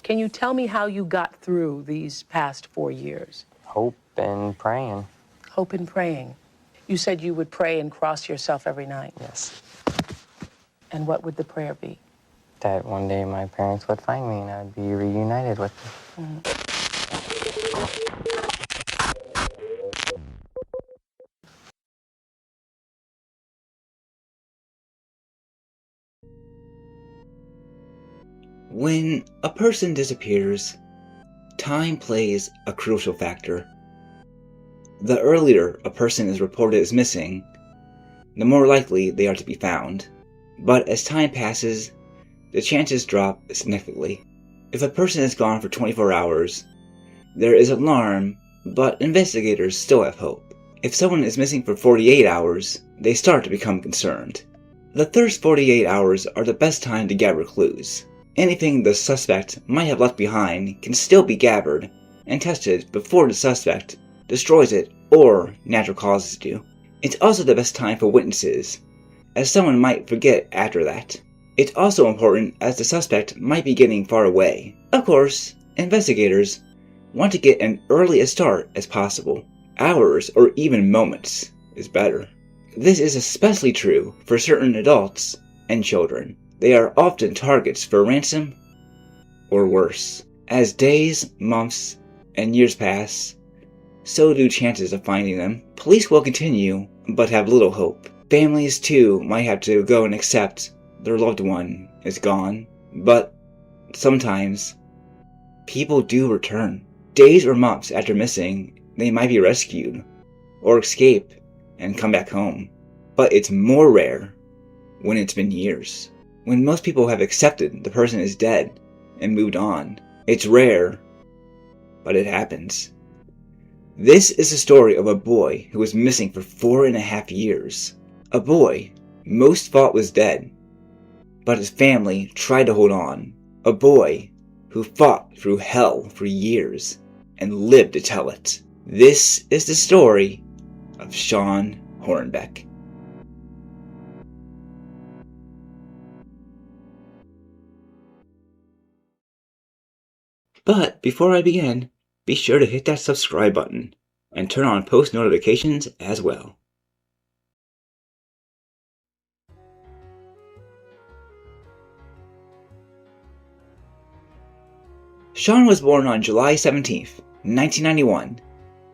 Can you tell me how you got through these past 4 years? Hope and praying. Hope and praying. You said you would pray and cross yourself every night. Yes. And what would the prayer be? That one day my parents would find me and I'd be reunited with them. When a person disappears, time plays a crucial factor. The earlier a person is reported as missing, the more likely they are to be found. But as time passes, the chances drop significantly. If a person is gone for 24 hours, there is alarm, but investigators still have hope. If someone is missing for 48 hours, they start to become concerned. The first 48 hours are the best time to gather clues. Anything the suspect might have left behind can still be gathered and tested before the suspect destroys it or natural causes do. It's also the best time for witnesses, as someone might forget after that. It's also important as the suspect might be getting far away. Of course, investigators want to get an early a start as possible. Hours or even moments is better. This is especially true for certain adults and children. They are often targets for ransom or worse. As days, months, and years pass, so do chances of finding them. Police will continue, but have little hope. Families too might have to go and accept their loved one is gone, but sometimes people do return. Days or months after missing, they might be rescued or escape and come back home. But it's more rare when it's been years. When most people have accepted the person is dead and moved on. It's rare, but it happens. This is the story of a boy who was missing for 4.5 years. A boy most thought was dead, but his family tried to hold on. A boy who fought through hell for years and lived to tell it. This is the story of Shawn Hornbeck. But before I begin, be sure to hit that subscribe button and turn on post notifications as well. Shawn was born on July 17th, 1991,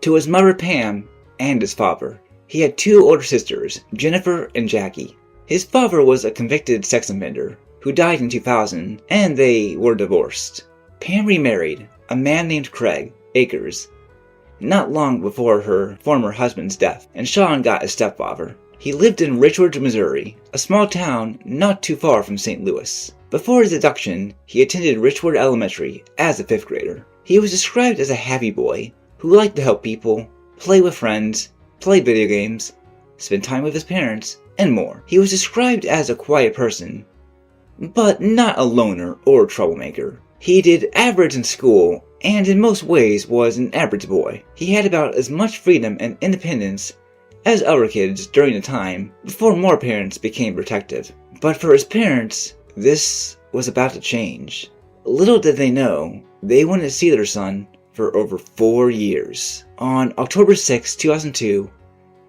to his mother Pam and his father. He had 2 older sisters, Jennifer and Jackie. His father was a convicted sex offender who died in 2000, and they were divorced. Pam remarried a man named Craig Akers not long before her former husband's death, and Shawn got a stepfather. He lived in Richward, Missouri, a small town not too far from St. Louis. Before his abduction, he attended Richward Elementary as a 5th grader. He was described as a happy boy who liked to help people, play with friends, play video games, spend time with his parents, and more. He was described as a quiet person, but not a loner or troublemaker. He did average in school, and in most ways was an average boy. He had about as much freedom and independence as other kids during the time before more parents became protective. But for his parents, this was about to change. Little did they know, they wouldn't see their son for over 4 years. On October 6, 2002,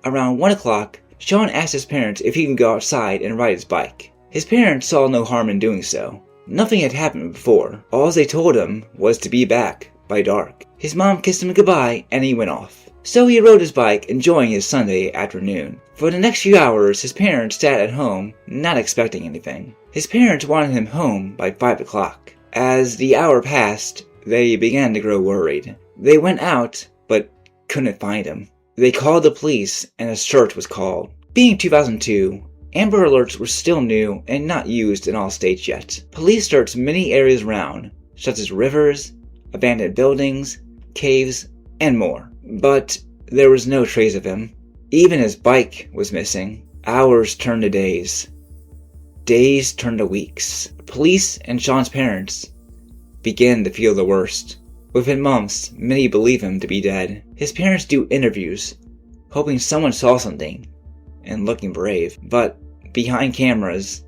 around 1 o'clock, Shawn asked his parents if he could go outside and ride his bike. His parents saw no harm in doing so. Nothing had happened before. All they told him was to be back by dark. His mom kissed him goodbye and he went off. So he rode his bike, enjoying his Sunday afternoon. For the next few hours, his parents sat at home, not expecting anything. His parents wanted him home by 5 o'clock. As the hour passed, they began to grow worried. They went out, but couldn't find him. They called the police and a search was called. Being 2002, Amber Alerts were still new and not used in all states yet. Police searched many areas around, such as rivers, abandoned buildings, caves, and more. But there was no trace of him. Even his bike was missing. Hours turned to days. Days turned to weeks. Police and Shawn's parents began to feel the worst. Within months, many believe him to be dead. His parents do interviews, hoping someone saw something and looking brave. But behind cameras,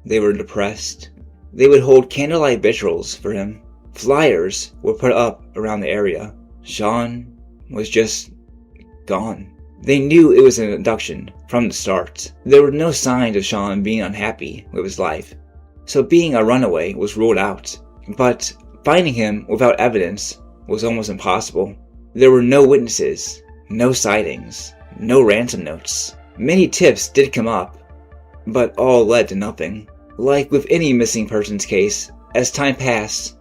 they were depressed They would hold candlelight vigils for him. Flyers were put up around the area. Shawn was just gone. They knew it was an abduction from the start. There were no signs of Shawn being unhappy with his life, so being a runaway was ruled out. But finding him without evidence was almost impossible. There were no witnesses, no sightings, no ransom notes. Many tips did come up, but all led to nothing. Like with any missing persons case, as time passed,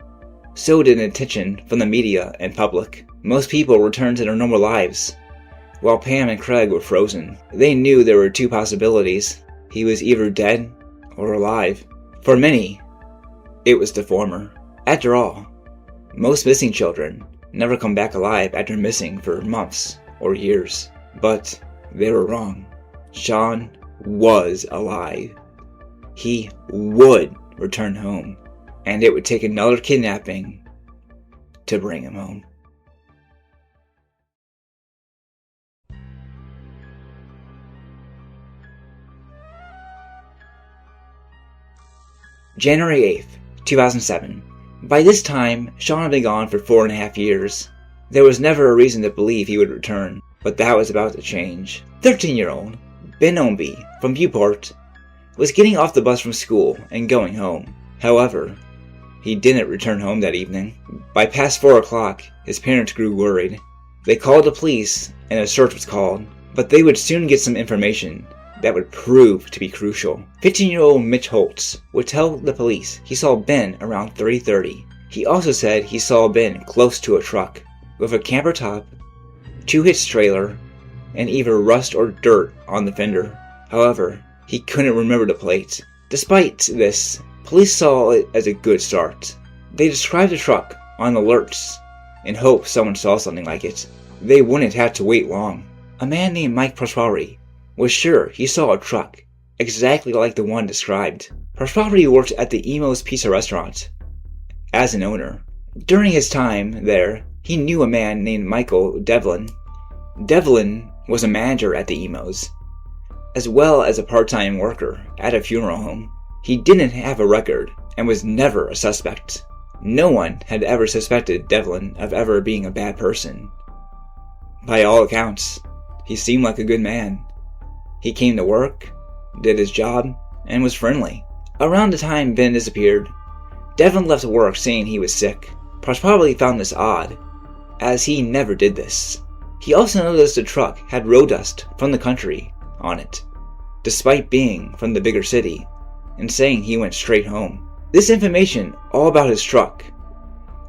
so did attention from the media and public. Most people returned to their normal lives, while Pam and Craig were frozen. They knew there were two possibilities. He was either dead or alive. For many, it was the former. After all, most missing children never come back alive after missing for months or years. But they were wrong. Shawn was alive. He would return home, and it would take another kidnapping to bring him home. January 8th, 2007. By this time, Shawn had been gone for 4.5 years. There was never a reason to believe he would return, but that was about to change. 13-year-old Ben Ownby from Viewport was getting off the bus from school and going home. However, he didn't return home that evening. By past 4 o'clock, his parents grew worried. They called the police and a search was called, but they would soon get some information that would prove to be crucial. 15-year-old Mitch Holtz would tell the police he saw Ben around 3:30. He also said he saw Ben close to a truck with a camper top, 2-hitch trailer, and either rust or dirt on the fender. However, he couldn't remember the plate. Despite this, police saw it as a good start. They described the truck on alerts in hopes someone saw something like it. They wouldn't have to wait long. A man named Mike Prosperi was sure he saw a truck exactly like the one described. Prosperi worked at the Emo's Pizza restaurant as an owner. During his time there, he knew a man named Michael Devlin. Devlin was a manager at the Emo's, as well as a part-time worker at a funeral home. He didn't have a record and was never a suspect. No one had ever suspected Devlin of ever being a bad person. By all accounts, he seemed like a good man. He came to work, did his job, and was friendly. Around the time Ben disappeared, Devlin left work saying he was sick. Prosperi found this odd, as he never did this. He also noticed the truck had road dust from the country on it, despite being from the bigger city, and saying he went straight home. This information, all about his truck,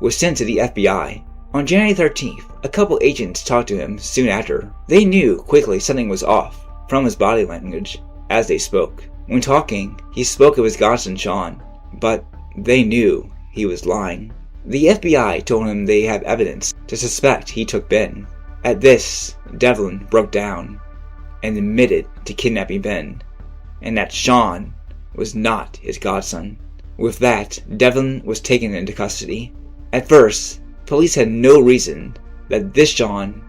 was sent to the FBI. On January 13th, a couple agents talked to him soon after. They knew quickly something was off from his body language as they spoke. When talking, he spoke of his godson Shawn, but they knew he was lying. The FBI told him they have evidence to suspect he took Ben. At this, Devlin broke down and admitted to kidnapping Ben, and that Shawn was not his godson. With that, Devlin was taken into custody. At first, police had no reason that this Shawn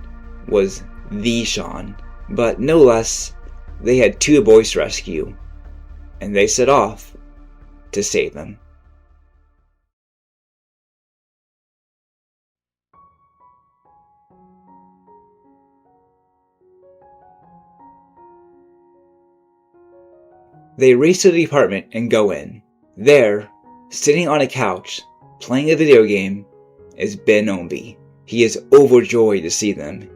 was the Shawn, but no less, they had 2 boys to rescue, and they set off to save them. They race to the apartment and go in. There, sitting on a couch, playing a video game, is Ben Ownby. He is overjoyed to see them.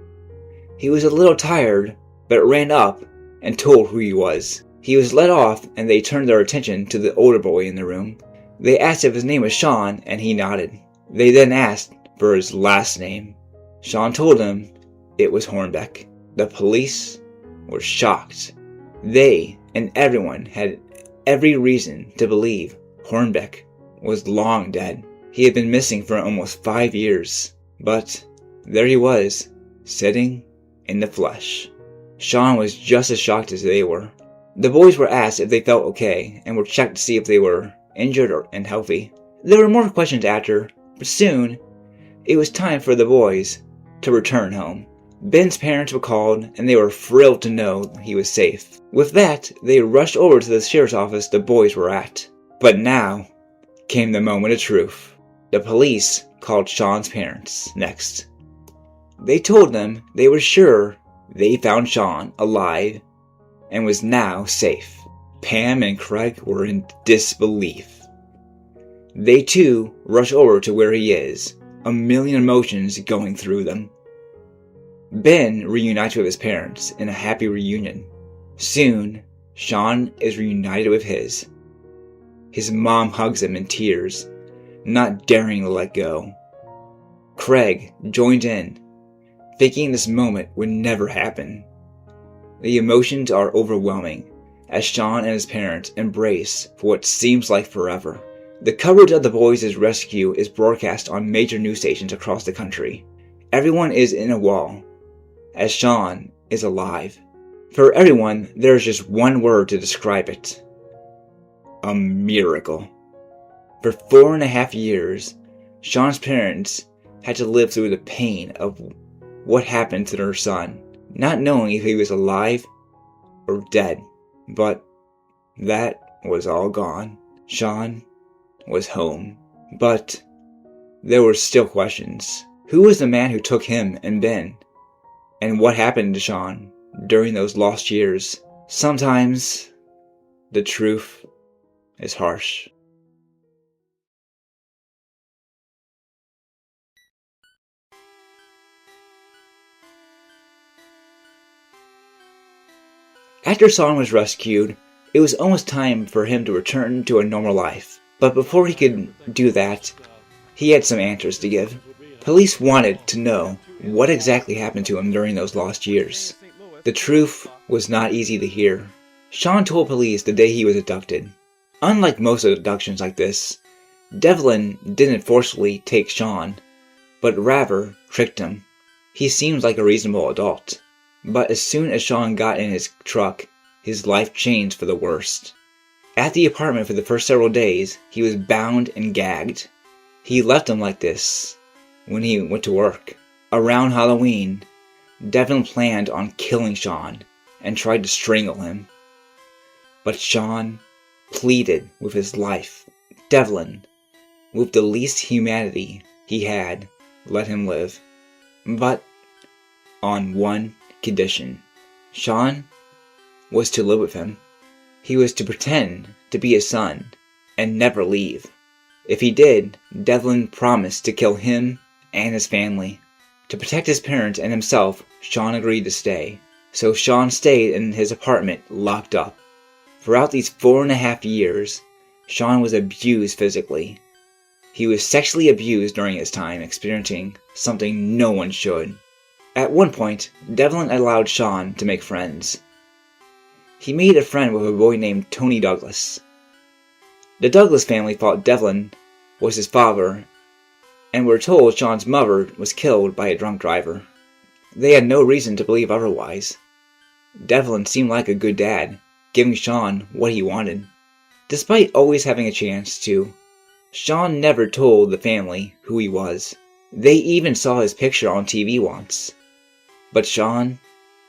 He was a little tired, but ran up and told who he was. He was let off and they turned their attention to the older boy in the room. They asked if his name was Shawn and he nodded. They then asked for his last name. Shawn told them it was Hornbeck. The police were shocked. They and everyone had every reason to believe Hornbeck was long dead. He had been missing for almost 5 years, but there he was, sitting in the flesh. Shawn was just as shocked as they were. The boys were asked if they felt okay and were checked to see if they were injured and healthy. There were more questions after, but soon it was time for the boys to return home. Ben's parents were called and they were thrilled to know he was safe. With that, they rushed over to the sheriff's office the boys were at. But now, came the moment of truth. The police called Shawn's parents next. They told them they were sure they found Shawn alive and was now safe. Pam and Craig were in disbelief. They too rush over to where he is, a million emotions going through them. Ben reunites with his parents in a happy reunion. Soon, Shawn is reunited with his. His mom hugs him in tears, not daring to let go. Craig joined in, thinking this moment would never happen. The emotions are overwhelming as Shawn and his parents embrace for what seems like forever. The coverage of the boys' rescue is broadcast on major news stations across the country. Everyone is in a wall, as Shawn is alive. For everyone, there is just one word to describe it. A miracle. For 4.5 years, Shawn's parents had to live through the pain of what happened to their son, not knowing if he was alive or dead. But that was all gone. Shawn was home. But there were still questions. Who was the man who took him and Ben? And what happened to Shawn during those lost years? Sometimes the truth is harsh. After Shawn was rescued, it was almost time for him to return to a normal life. But before he could do that, he had some answers to give. Police wanted to know what exactly happened to him during those lost years. The truth was not easy to hear. Shawn told police the day he was abducted. Unlike most abductions like this, Devlin didn't forcefully take Shawn, but rather tricked him. He seemed like a reasonable adult. But as soon as Shawn got in his truck, his life changed for the worst. At the apartment for the first several days, he was bound and gagged. He left him like this when he went to work. Around Halloween, Devlin planned on killing Shawn and tried to strangle him. But Shawn pleaded with his life. Devlin, with the least humanity he had, let him live. But on one condition. Shawn was to live with him. He was to pretend to be his son and never leave. If he did, Devlin promised to kill him and his family. To protect his parents and himself, Shawn agreed to stay. So Shawn stayed in his apartment locked up. Throughout these 4.5 years, Shawn was abused physically. He was sexually abused during his time experiencing something no one should. At one point, Devlin allowed Shawn to make friends. He made a friend with a boy named Tony Douglas. The Douglas family thought Devlin was his father and were told Shawn's mother was killed by a drunk driver. They had no reason to believe otherwise. Devlin seemed like a good dad, giving Shawn what he wanted. Despite always having a chance to, Shawn never told the family who he was. They even saw his picture on TV once. But Shawn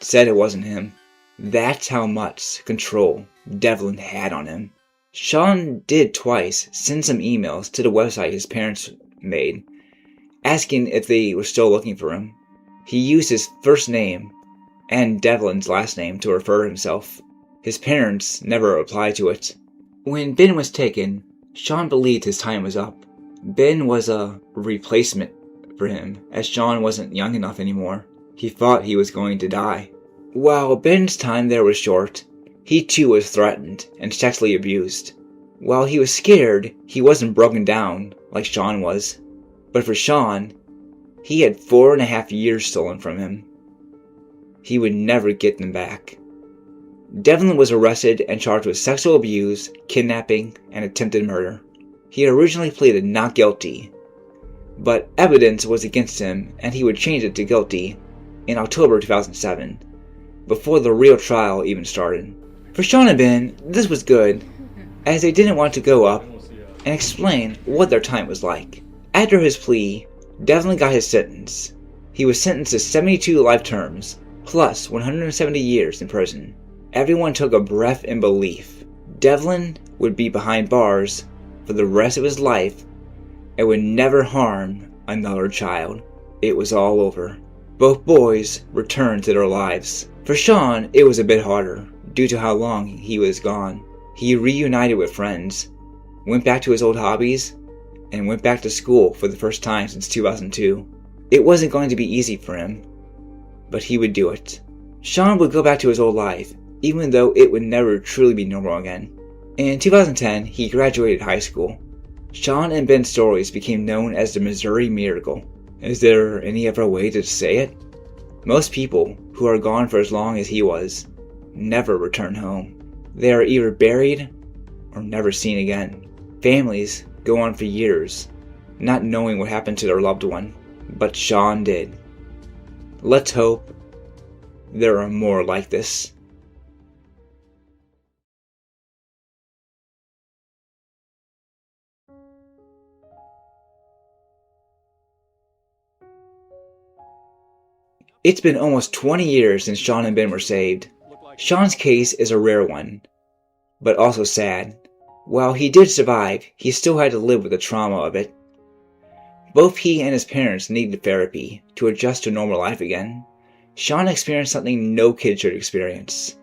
said it wasn't him. That's how much control Devlin had on him. Shawn did twice send some emails to the website his parents made, asking if they were still looking for him. He used his first name and Devlin's last name to refer to himself. His parents never replied to it. When Ben was taken, Shawn believed his time was up. Ben was a replacement for him, as Shawn wasn't young enough anymore. He thought he was going to die. While Ben's time there was short, he too was threatened and sexually abused. While he was scared, he wasn't broken down like Shawn was. But for Shawn, he had 4.5 years stolen from him. He would never get them back. Devlin was arrested and charged with sexual abuse, kidnapping, and attempted murder. He had originally pleaded not guilty, but evidence was against him and he would change it to guilty in October 2007, before the real trial even started. For Shawn and Ben, this was good, as they didn't want to go up and explain what their time was like. After his plea, Devlin got his sentence. He was sentenced to 72 life terms, plus 170 years in prison. Everyone took a breath in belief. Devlin would be behind bars for the rest of his life and would never harm another child. It was all over. Both boys returned to their lives. For Shawn, it was a bit harder due to how long he was gone. He reunited with friends, went back to his old hobbies, and went back to school for the first time since 2002. It wasn't going to be easy for him, but he would do it. Shawn would go back to his old life, even though it would never truly be normal again. In 2010, he graduated high school. Shawn and Ben's stories became known as the Missouri Miracle. Is there any other way to say it? Most people who are gone for as long as he was never return home. They are either buried or never seen again. Families go on for years, not knowing what happened to their loved one, but Shawn did. Let's hope there are more like this. It's been almost 20 years since Shawn and Ben were saved. Shawn's case is a rare one, but also sad. While he did survive, he still had to live with the trauma of it. Both he and his parents needed therapy to adjust to normal life again. Shawn experienced something no kid should experience,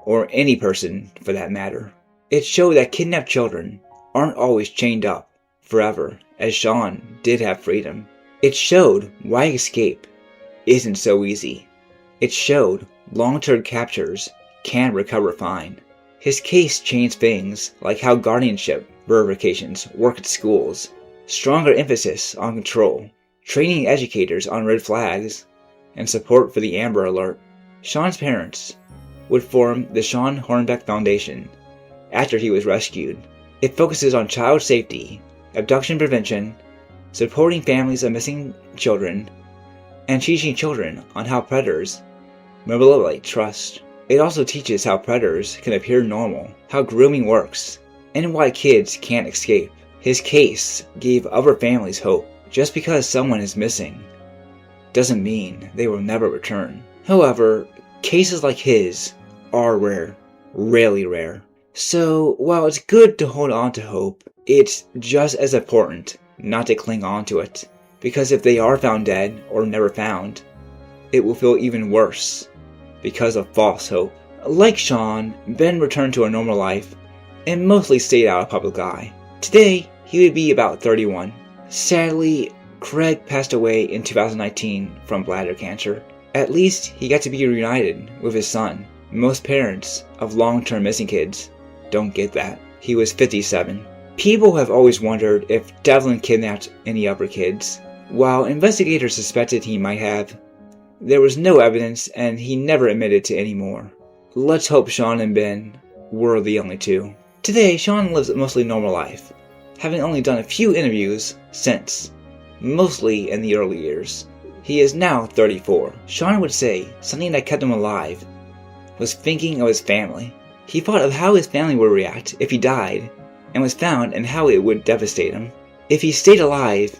or any person for that matter. It showed that kidnapped children aren't always chained up forever, as Shawn did have freedom. It showed why escape isn't so easy. It showed long-term captors can recover fine. His case changed things like how guardianship verifications work at schools, stronger emphasis on control, training educators on red flags, and support for the Amber Alert. Shawn's parents would form the Shawn Hornbeck Foundation after he was rescued. It focuses on child safety, abduction prevention, supporting families of missing children, and teaching children on how predators manipulate trust. It also teaches how predators can appear normal, how grooming works, and why kids can't escape. His case gave other families hope. Just because someone is missing doesn't mean they will never return. However, cases like his are rare, really rare. So while it's good to hold on to hope, it's just as important not to cling on to it. Because if they are found dead or never found, it will feel even worse because of false hope. Like Shawn, Ben returned to a normal life and mostly stayed out of public eye. Today, he would be about 31. Sadly, Craig passed away in 2019 from bladder cancer. At least he got to be reunited with his son. Most parents of long-term missing kids don't get that. He was 57. People have always wondered if Devlin kidnapped any other kids. While investigators suspected he might have, there was no evidence and he never admitted to any more. Let's hope Shawn and Ben were the only two. Today, Shawn lives a mostly normal life, having only done a few interviews since, mostly in the early years. He is now 34. Shawn would say something that kept him alive was thinking of his family. He thought of how his family would react if he died and was found and how it would devastate him. If he stayed alive,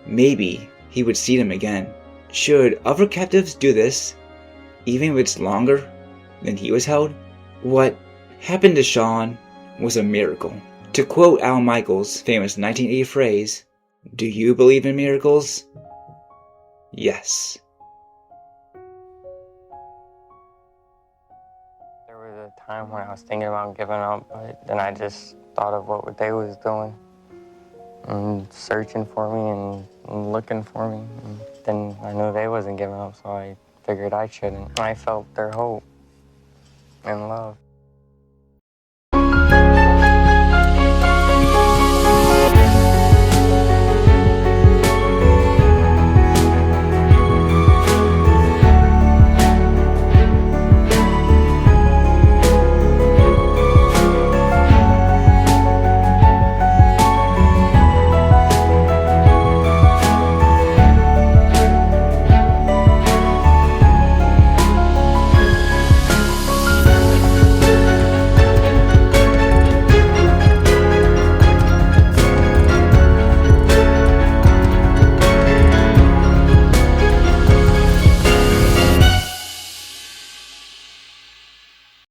maybe he would see them again. Should other captives do this, even if it's longer than he was held? What happened to Shawn was a miracle. To quote Al Michaels' famous 1980 phrase, "Do you believe in miracles?" Yes. There was a time when I was thinking about giving up, but then I just thought of what they was doing and searching for me and looking for me. And then I knew they wasn't giving up, so I figured I shouldn't. I felt their hope and love.